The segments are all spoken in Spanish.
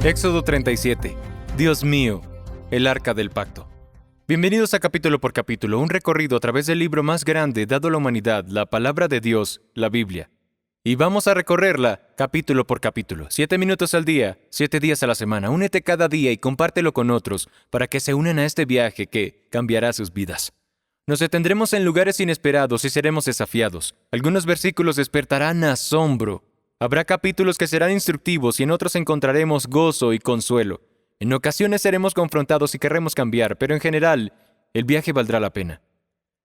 Éxodo 37. Dios mío, el Arca del Pacto. Bienvenidos a Capítulo por Capítulo, un recorrido a través del libro más grande dado a la humanidad, la Palabra de Dios, la Biblia. Y vamos a recorrerla capítulo por capítulo, 7 minutos al día, 7 días a la semana. Únete cada día y compártelo con otros para que se unan a este viaje que cambiará sus vidas. Nos detendremos en lugares inesperados y seremos desafiados. Algunos versículos despertarán asombro. Habrá capítulos que serán instructivos y en otros encontraremos gozo y consuelo. En ocasiones seremos confrontados y querremos cambiar, pero en general, el viaje valdrá la pena.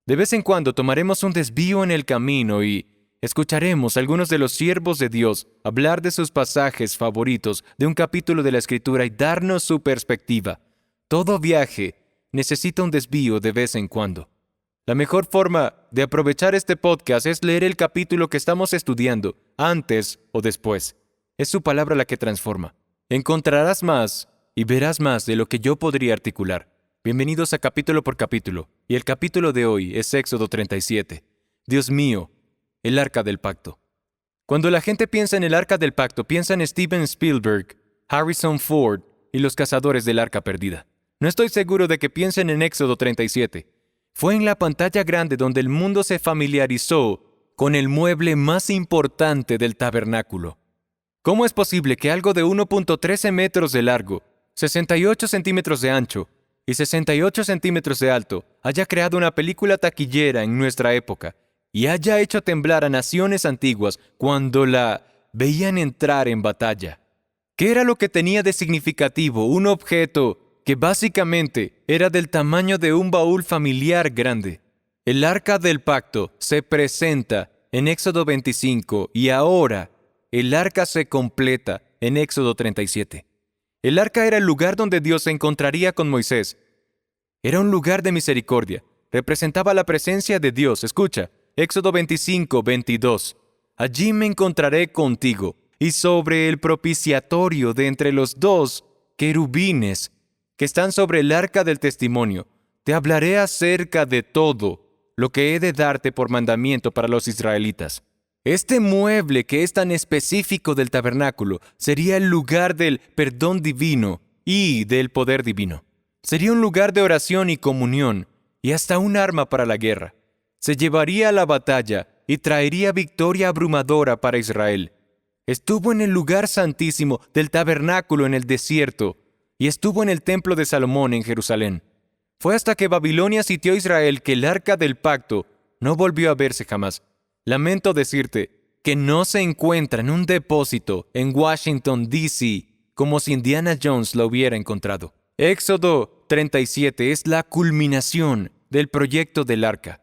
De vez en cuando tomaremos un desvío en el camino y escucharemos a algunos de los siervos de Dios hablar de sus pasajes favoritos de un capítulo de la Escritura y darnos su perspectiva. Todo viaje necesita un desvío de vez en cuando. La mejor forma de aprovechar este podcast es leer el capítulo que estamos estudiando, antes o después. Es su palabra la que transforma. Encontrarás más y verás más de lo que yo podría articular. Bienvenidos a Capítulo por Capítulo, y el capítulo de hoy es Éxodo 37. Dios mío, el Arca del Pacto. Cuando la gente piensa en el Arca del Pacto, piensa en Steven Spielberg, Harrison Ford y los cazadores del Arca Perdida. No estoy seguro de que piensen en Éxodo 37. Fue en la pantalla grande donde el mundo se familiarizó con el mueble más importante del tabernáculo. ¿Cómo es posible que algo de 1.13 metros de largo, 68 centímetros de ancho y 68 centímetros de alto haya creado una película taquillera en nuestra época y haya hecho temblar a naciones antiguas cuando la veían entrar en batalla? ¿Qué era lo que tenía de significativo un objeto que básicamente era del tamaño de un baúl familiar grande? El Arca del Pacto se presenta en Éxodo 25 y ahora el Arca se completa en Éxodo 37. El Arca era el lugar donde Dios se encontraría con Moisés. Era un lugar de misericordia. Representaba la presencia de Dios. Escucha, Éxodo 25, 22. Allí me encontraré contigo, y sobre el propiciatorio de entre los dos querubines que están sobre el arca del testimonio, te hablaré acerca de todo lo que he de darte por mandamiento para los israelitas. Este mueble que es tan específico del tabernáculo sería el lugar del perdón divino y del poder divino. Sería un lugar de oración y comunión y hasta un arma para la guerra. Se llevaría a la batalla y traería victoria abrumadora para Israel. Estuvo en el lugar santísimo del tabernáculo en el desierto y estuvo en el templo de Salomón en Jerusalén. Fue hasta que Babilonia sitió a Israel que el Arca del Pacto no volvió a verse jamás. Lamento decirte que no se encuentra en un depósito en Washington, D.C., como si Indiana Jones lo hubiera encontrado. Éxodo 37 es la culminación del proyecto del Arca.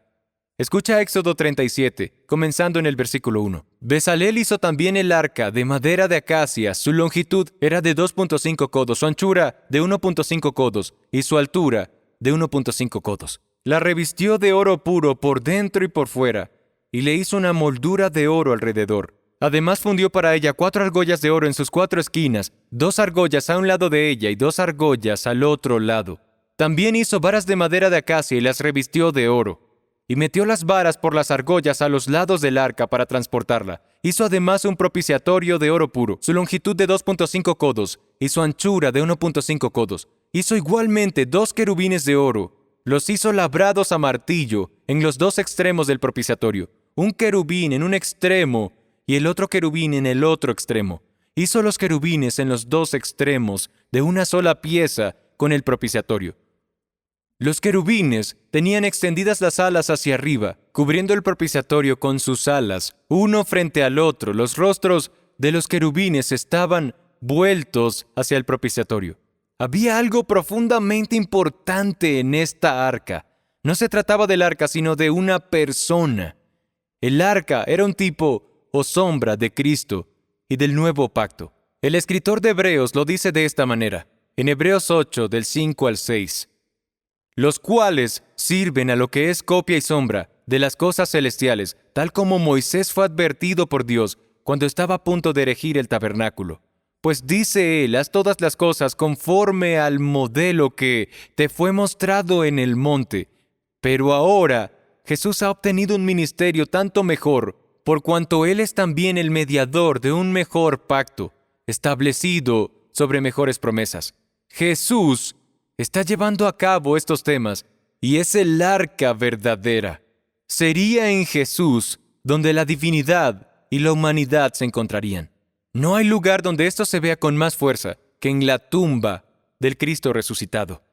Escucha Éxodo 37, comenzando en el versículo 1. Bezalel hizo también el arca de madera de acacia. Su longitud era de 2.5 codos, su anchura de 1.5 codos y su altura de 1.5 codos. La revistió de oro puro por dentro y por fuera, y le hizo una moldura de oro alrededor. Además fundió para ella 4 argollas de oro en sus 4 esquinas, 2 argollas a un lado de ella y 2 argollas al otro lado. También hizo varas de madera de acacia y las revistió de oro. Y metió las varas por las argollas a los lados del arca para transportarla. Hizo además un propiciatorio de oro puro, su longitud de 2.5 codos y su anchura de 1.5 codos. Hizo igualmente 2 querubines de oro. Los hizo labrados a martillo en los 2 extremos del propiciatorio, un querubín en un extremo y el otro querubín en el otro extremo. Hizo los querubines en los 2 extremos de una sola pieza con el propiciatorio. Los querubines tenían extendidas las alas hacia arriba, cubriendo el propiciatorio con sus alas, uno frente al otro. Los rostros de los querubines estaban vueltos hacia el propiciatorio. Había algo profundamente importante en esta arca. No se trataba del arca, sino de una persona. El arca era un tipo o sombra de Cristo y del nuevo pacto. El escritor de Hebreos lo dice de esta manera, en Hebreos 8, del 5 al 6. Los cuales sirven a lo que es copia y sombra de las cosas celestiales, tal como Moisés fue advertido por Dios cuando estaba a punto de erigir el tabernáculo. Pues dice él, haz todas las cosas conforme al modelo que te fue mostrado en el monte. Pero ahora Jesús ha obtenido un ministerio tanto mejor, por cuanto él es también el mediador de un mejor pacto, establecido sobre mejores promesas. Jesús está llevando a cabo estos temas y es el arca verdadera. Sería en Jesús donde la divinidad y la humanidad se encontrarían. No hay lugar donde esto se vea con más fuerza que en la tumba del Cristo resucitado.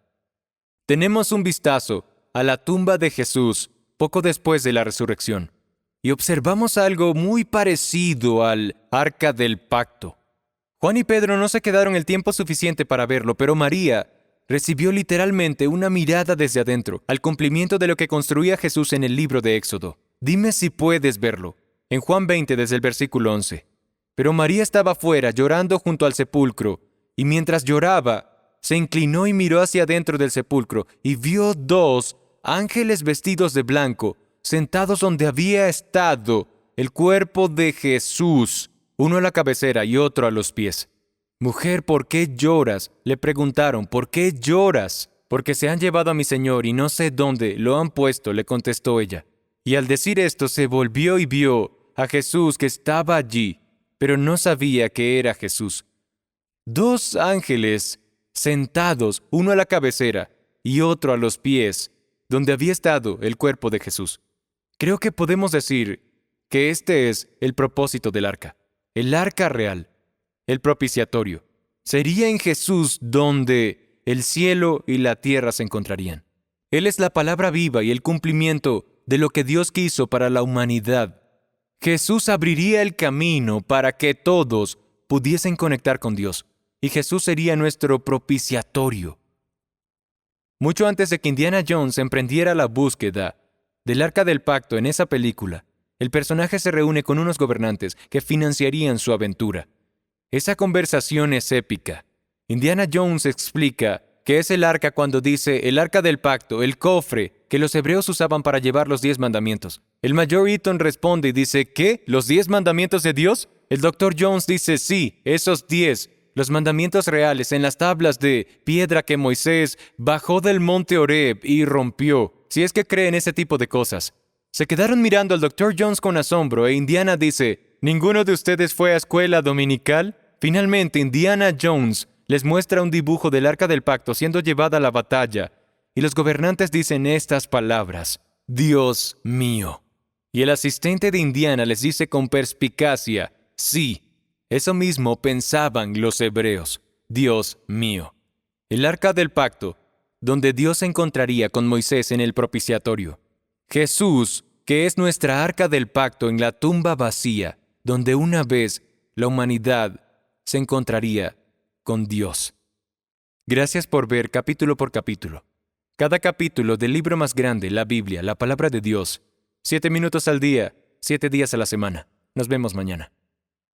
Tenemos un vistazo a la tumba de Jesús poco después de la resurrección y observamos algo muy parecido al arca del pacto. Juan y Pedro no se quedaron el tiempo suficiente para verlo, pero María recibió literalmente una mirada desde adentro al cumplimiento de lo que construía Jesús en el libro de Éxodo. Dime si puedes verlo. En Juan 20, desde el versículo 11. Pero María estaba fuera llorando junto al sepulcro, y mientras lloraba, se inclinó y miró hacia adentro del sepulcro, y vio 2 ángeles vestidos de blanco, sentados donde había estado el cuerpo de Jesús, uno a la cabecera y otro a los pies. «Mujer, ¿por qué lloras?», le preguntaron. «¿Por qué lloras?». «Porque se han llevado a mi Señor y no sé dónde lo han puesto», le contestó ella. Y al decir esto se volvió y vio a Jesús que estaba allí, pero no sabía que era Jesús. 2 ángeles sentados, uno a la cabecera y otro a los pies, donde había estado el cuerpo de Jesús. Creo que podemos decir que este es el propósito del arca. El arca real, el propiciatorio, sería en Jesús donde el cielo y la tierra se encontrarían. Él es la palabra viva y el cumplimiento de lo que Dios quiso para la humanidad. Jesús abriría el camino para que todos pudiesen conectar con Dios, y Jesús sería nuestro propiciatorio. Mucho antes de que Indiana Jones emprendiera la búsqueda del Arca del Pacto en esa película, el personaje se reúne con unos gobernantes que financiarían su aventura. Esa conversación es épica. Indiana Jones explica que es el arca cuando dice el Arca del Pacto, el cofre que los hebreos usaban para llevar los 10 mandamientos. El mayor Eaton responde y dice, ¿qué? ¿Los 10 mandamientos de Dios? El Dr. Jones dice, sí, esos 10, los mandamientos reales en las tablas de piedra que Moisés bajó del monte Horeb y rompió, si es que creen ese tipo de cosas. Se quedaron mirando al Dr. Jones con asombro e Indiana dice, ¿ninguno de ustedes fue a escuela dominical? Finalmente, Indiana Jones les muestra un dibujo del Arca del Pacto siendo llevada a la batalla, y los gobernantes dicen estas palabras, «Dios mío». Y el asistente de Indiana les dice con perspicacia, «Sí, eso mismo pensaban los hebreos, Dios mío». El Arca del Pacto, donde Dios se encontraría con Moisés en el propiciatorio. Jesús, que es nuestra Arca del Pacto en la tumba vacía, donde una vez la humanidad se encontraría con Dios. Gracias por ver capítulo por capítulo. Cada capítulo del libro más grande, la Biblia, la palabra de Dios. 7 minutos al día, 7 días a la semana. Nos vemos mañana.